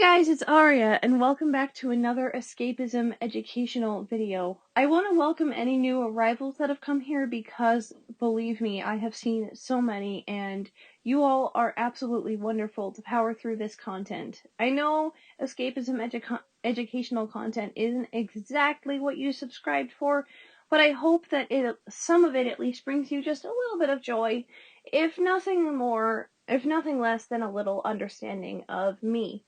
Guys, it's Aria, and welcome back to another escapism educational video. I want to welcome any new arrivals that have come here because, believe me, I have seen so many, and you all are absolutely wonderful to power through this content. I know escapism educational content isn't exactly what you subscribed for, but I hope that some of it at least brings you just a little bit of joy, if nothing more, if nothing less than a little understanding of me.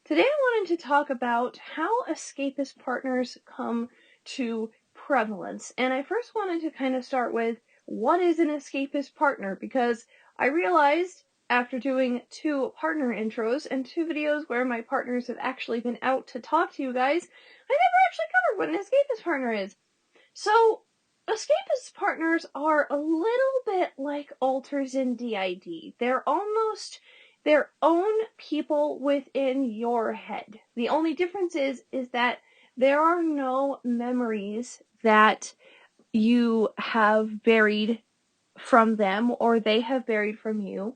Today I wanted to talk about how escapist partners come to prevalence. And I first wanted to kind of start with what is an escapist partner, because I realized after doing 2 partner intros and 2 videos where my partners have actually been out to talk to you guys, I never actually covered what an escapist partner is. So, escapist partners are a little bit like alters in DID. They're almost their own people within your head. The only difference is that there are no memories that you have buried from them or they have buried from you,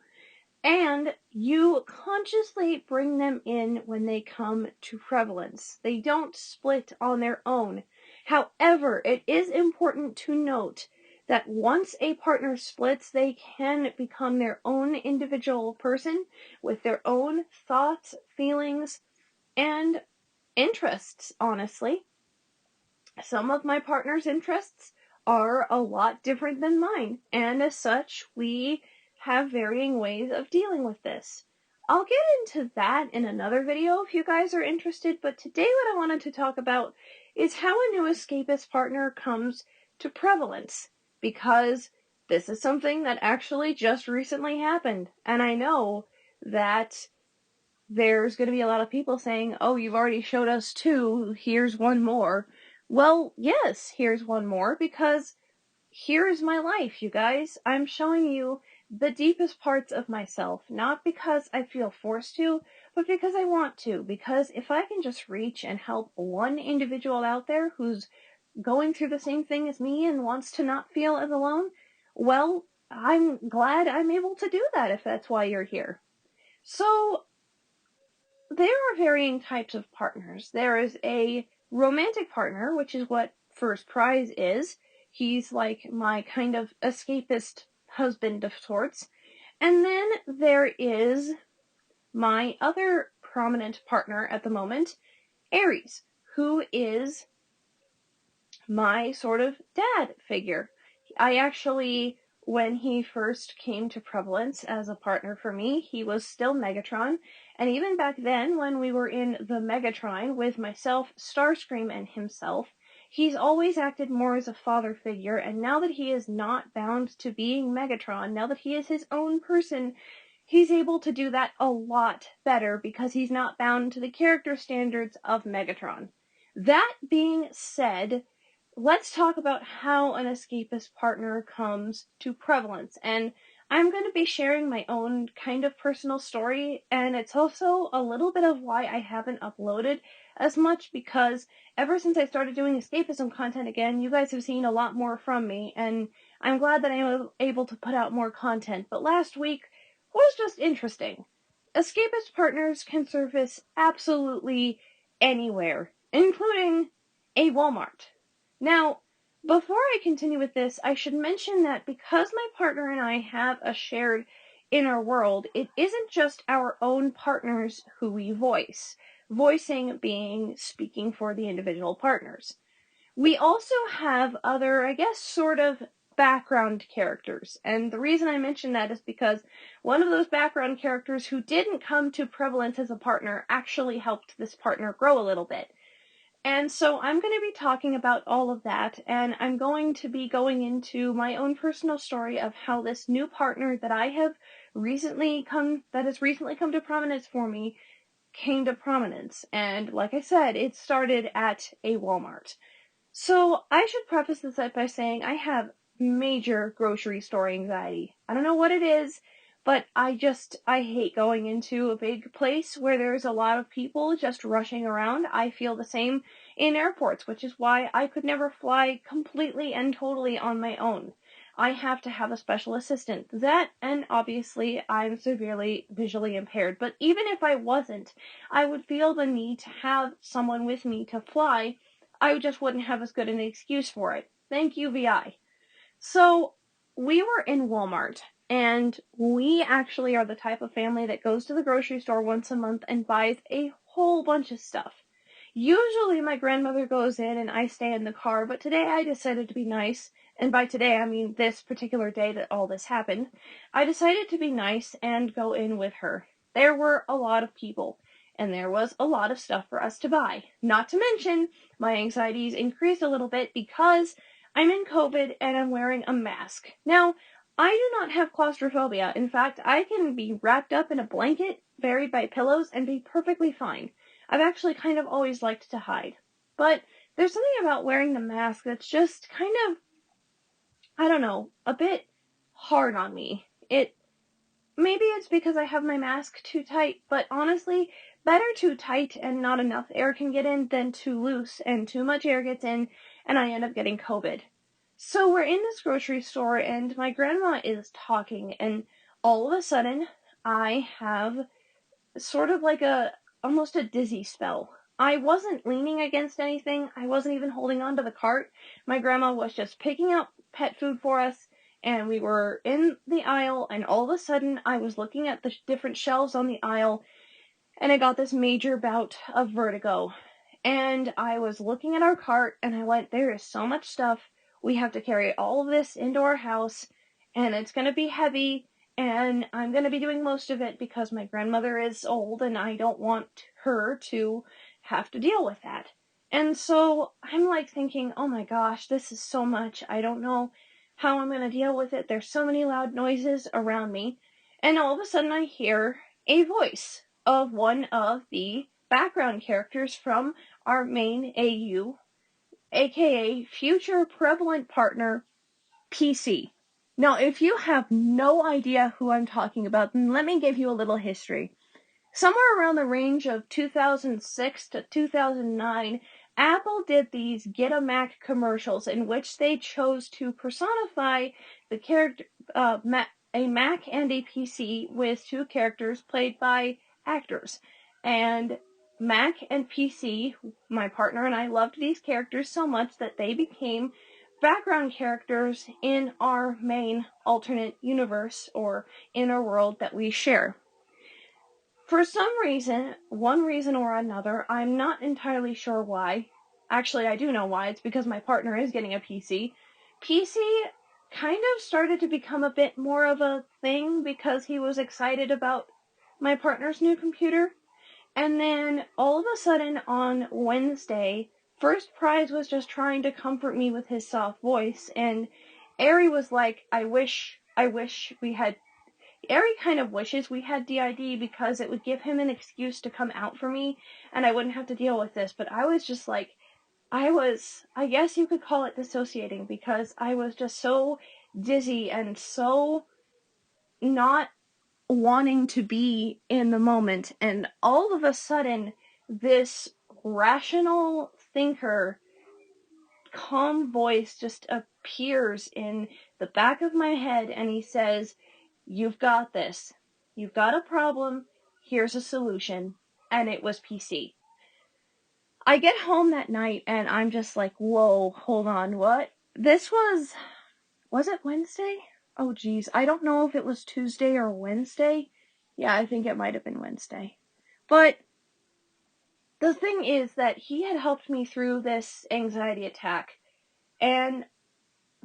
and you consciously bring them in when they come to prevalence. They don't split on their own. However, it is important to note that once a partner splits, they can become their own individual person with their own thoughts, feelings, and interests, honestly. Some of my partner's interests are a lot different than mine, and as such, we have varying ways of dealing with this. I'll get into that in another video if you guys are interested, but today what I wanted to talk about is how a new escapist partner comes to prevalence, because this is something that actually just recently happened, and I know that there's going to be a lot of people saying, oh, you've already showed us 2, here's one more. Well, yes, here's one more, because here's my life, you guys. I'm showing you the deepest parts of myself, not because I feel forced to, but because I want to, because if I can just reach and help one individual out there who's going through the same thing as me and wants to not feel as alone, well, I'm glad I'm able to do that if that's why you're here. So, there are varying types of partners. There is a romantic partner, which is what First Prize is. He's like my kind of escapist husband of sorts. And then there is my other prominent partner at the moment, Aries, who is my sort of dad figure. I actually, when he first came to prevalence as a partner for me, he was still Megatron, and even back then, when we were in the Megatron with myself, Starscream, and himself, he's always acted more as a father figure, and now that he is not bound to being Megatron, now that he is his own person, he's able to do that a lot better because he's not bound to the character standards of Megatron. That being said, let's talk about how an escapist partner comes to prevalence. And I'm going to be sharing my own kind of personal story, and it's also a little bit of why I haven't uploaded as much, because ever since I started doing escapism content again, you guys have seen a lot more from me, and I'm glad that I was able to put out more content. But last week was just interesting. Escapist partners can surface absolutely anywhere, including a Walmart. Now, before I continue with this, I should mention that because my partner and I have a shared inner world, it isn't just our own partners who we voice, voicing being speaking for the individual partners. We also have other, I guess, sort of background characters, and the reason I mention that is because one of those background characters who didn't come to prevalence as a partner actually helped this partner grow a little bit. And so I'm going to be talking about all of that, and I'm going to be going into my own personal story of how this new partner that has recently come to prominence for me came to prominence. And like I said, it started at a Walmart. So I should preface this by saying I have major grocery store anxiety. I don't know what it is, but I hate going into a big place where there's a lot of people just rushing around. I feel the same in airports, which is why I could never fly completely and totally on my own. I have to have a special assistant. That, and obviously I'm severely visually impaired, but even if I wasn't, I would feel the need to have someone with me to fly. I just wouldn't have as good an excuse for it. Thank you, VI. So, we were in Walmart, and we actually are the type of family that goes to the grocery store once a month and buys a whole bunch of stuff. Usually my grandmother goes in and I stay in the car, but today I decided to be nice. And by today, I mean this particular day that all this happened. I decided to be nice and go in with her. There were a lot of people, and there was a lot of stuff for us to buy. Not to mention, my anxieties increased a little bit because I'm in COVID and I'm wearing a mask. Now, I do not have claustrophobia. In fact, I can be wrapped up in a blanket, buried by pillows, and be perfectly fine. I've actually kind of always liked to hide. But there's something about wearing the mask that's just kind of, I don't know, a bit hard on me. Maybe it's because I have my mask too tight, but honestly, better too tight and not enough air can get in than too loose and too much air gets in and I end up getting COVID. So we're in this grocery store and my grandma is talking and all of a sudden I have sort of like almost a dizzy spell. I wasn't leaning against anything. I wasn't even holding onto the cart. My grandma was just picking out pet food for us, and we were in the aisle, and all of a sudden I was looking at the different shelves on the aisle, and I got this major bout of vertigo. And I was looking at our cart, and I went, there is so much stuff. We have to carry all of this into our house, and it's going to be heavy, and I'm going to be doing most of it because my grandmother is old, and I don't want her to have to deal with that. And so I'm like thinking, oh my gosh, this is so much. I don't know how I'm going to deal with it. There's so many loud noises around me. And all of a sudden I hear a voice of one of the background characters from our main AU, aka future prevalent partner, PC. Now, if you have no idea who I'm talking about, then let me give you a little history. Somewhere around the range of 2006 to 2009, Apple did these Get a Mac commercials in which they chose to personify the character, a Mac and a PC with two characters played by actors. And Mac and PC, my partner and I loved these characters so much that they became background characters in our main alternate universe or inner world that we share. For some reason, one reason or another, I'm not entirely sure why. Actually, I do know why. It's because my partner is getting a PC. PC kind of started to become a bit more of a thing because he was excited about my partner's new computer. And then all of a sudden on Wednesday, First Prize was just trying to comfort me with his soft voice, and Ari was like, I wish we had. Ari kind of wishes we had DID because it would give him an excuse to come out for me, and I wouldn't have to deal with this, but I was just like, I guess you could call it dissociating because I was just so dizzy and so not wanting to be in the moment, and all of a sudden, this rational thinker, calm voice just appears in the back of my head, and he says, you've got this. You've got a problem. Here's a solution. And it was PC. I get home that night, and I'm just like, whoa, hold on, what? This was it Wednesday? Oh, geez. I don't know if it was Tuesday or Wednesday. Yeah, I think it might have been Wednesday. But the thing is that he had helped me through this anxiety attack. And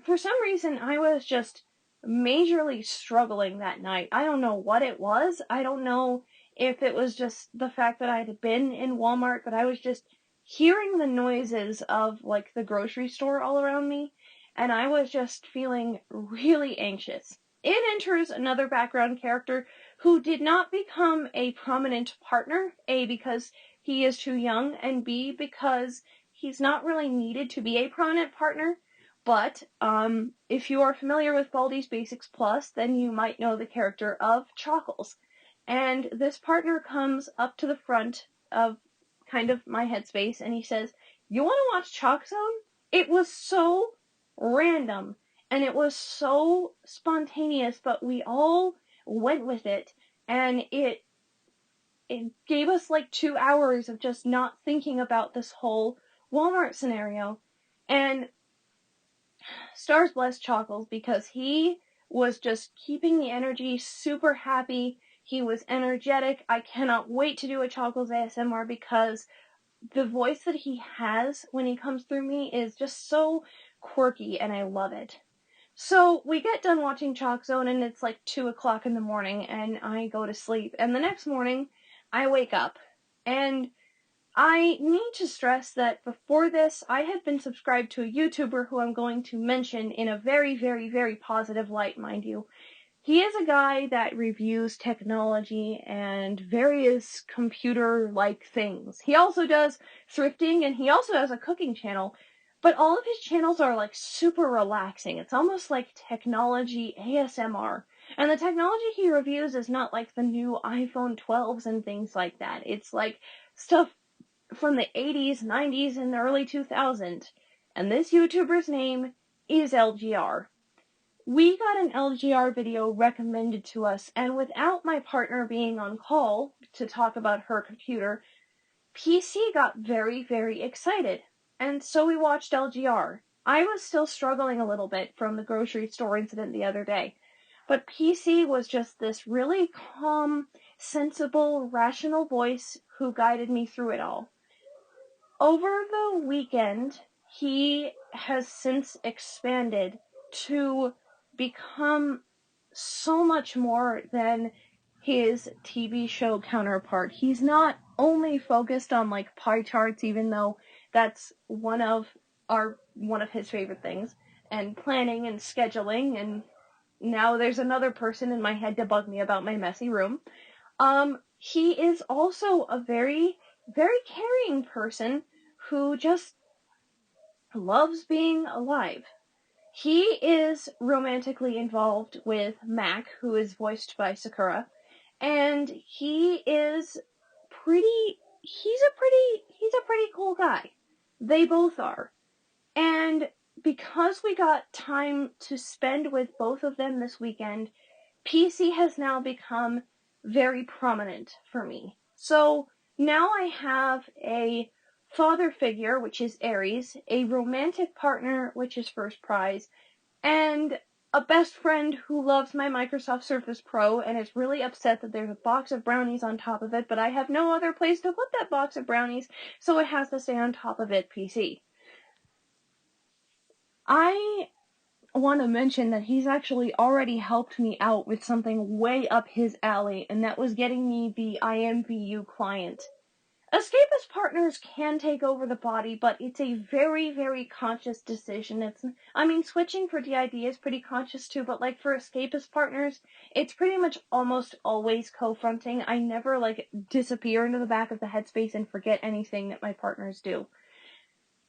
for some reason, I was just majorly struggling that night. I don't know what it was. I don't know if it was just the fact that I had been in Walmart, but I was just hearing the noises of, like, the grocery store all around me, and I was just feeling really anxious. In enters another background character who did not become a prominent partner, A, because he is too young, and B, because he's not really needed to be a prominent partner. But if you are familiar with Baldi's Basics Plus, then you might know the character of Chockles. And this partner comes up to the front of kind of my headspace and he says, you want to watch Chalk Zone? It was so random And it was so spontaneous, but we all went with it, and it gave us like 2 hours of just not thinking about this whole Walmart scenario. And stars bless Chockles, because he was just keeping the energy, super happy. He was energetic. I cannot wait to do a Chockles ASMR, because the voice that he has when he comes through me is just so quirky, and I love it. So we get done watching Chalk Zone, and it's like 2 o'clock in the morning, and I go to sleep. And the next morning, I wake up, and I need to stress that before this, I had been subscribed to a YouTuber who I'm going to mention in a very, very, very positive light, mind you. He is a guy that reviews technology and various computer-like things. He also does thrifting, and he also has a cooking channel, but all of his channels are like super relaxing. It's almost like technology ASMR. And the technology he reviews is not like the new iPhone 12s and things like that. It's like stuff from the 80s, 90s, and the early 2000s. And this YouTuber's name is LGR. We got an LGR video recommended to us, and without my partner being on call to talk about her computer, PC got very, very excited. And so we watched LGR. I was still struggling a little bit from the grocery store incident the other day, but PC was just this really calm, sensible, rational voice who guided me through it all. Over the weekend, he has since expanded to become so much more than his TV show counterpart. He's not only focused on like pie charts, even though that's one of his favorite things, and planning and scheduling, and now there's another person in my head to bug me about my messy room. He is also a very, very caring person who just loves being alive. He is romantically involved with Mac, who is voiced by Sakura, and he's a pretty cool guy. They both are. And because we got time to spend with both of them this weekend, PC has now become very prominent for me. So now I have a father figure, which is Aries, a romantic partner, which is First Prize, and a best friend who loves my Microsoft Surface Pro and is really upset that there's a box of brownies on top of it, but I have no other place to put that box of brownies, so it has to stay on top of it, PC. I want to mention that he's actually already helped me out with something way up his alley, and that was getting me the IMVU client. Escapist partners can take over the body, but it's a very, very conscious decision. Switching for DID is pretty conscious too, but like for escapist partners, it's pretty much almost always co-fronting. I never disappear into the back of the headspace and forget anything that my partners do.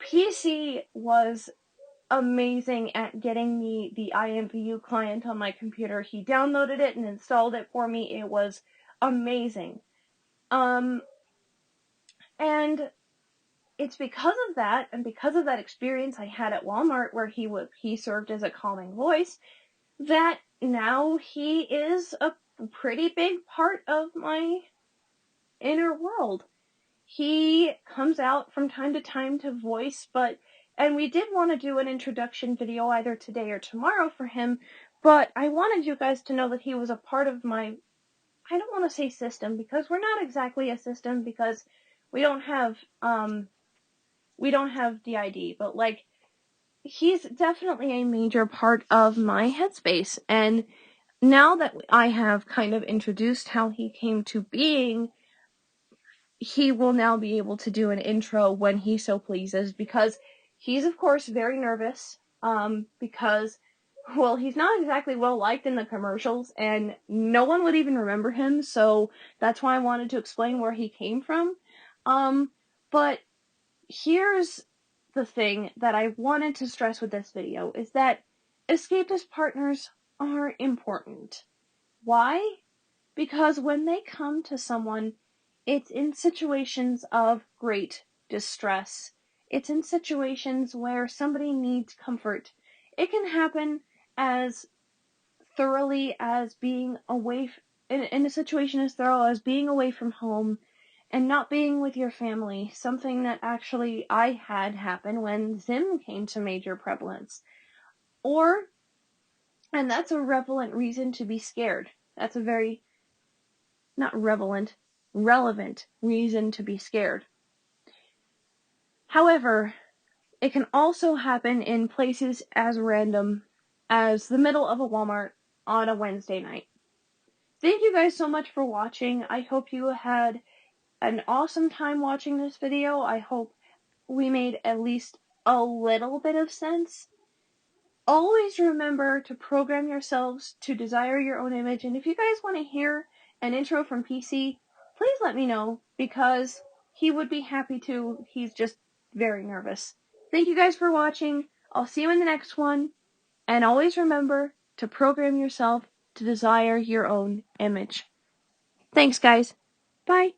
PC was amazing at getting me the IMVU client on my computer. He downloaded it and installed it for me. It was amazing. And it's because of that, and because of that experience I had at Walmart where he served as a calming voice, that now he is a pretty big part of my inner world. He comes out from time to time to voice, and we did want to do an introduction video either today or tomorrow for him, but I wanted you guys to know that he was a part of my, I don't want to say system, because we're not exactly a system, because we don't have DID, but he's definitely a major part of my headspace, and now that I have kind of introduced how he came to being, he will now be able to do an intro when he so pleases, because he's of course very nervous, because, well, he's not exactly well liked in the commercials, and no one would even remember him, so that's why I wanted to explain where he came from. But here's the thing that I wanted to stress with this video, is that escapist partners are important. Why? Because when they come to someone, it's in situations of great distress. It's in situations where somebody needs comfort. It can happen as thoroughly as being away in a situation as thorough as being away from home and not being with your family, something that actually I had happen when Zim came to major prevalence. And that's a relevant reason to be scared. That's a very, not relevant reason to be scared. However, it can also happen in places as random as the middle of a Walmart on a Wednesday night. Thank you guys so much for watching. I hope you had an awesome time watching this video. I hope we made at least a little bit of sense. Always remember to program yourselves to desire your own image. And if you guys want to hear an intro from PC, please let me know, because he would be happy to. He's just very nervous. Thank you guys for watching. I'll see you in the next one. And always remember to program yourself to desire your own image. Thanks, guys. Bye.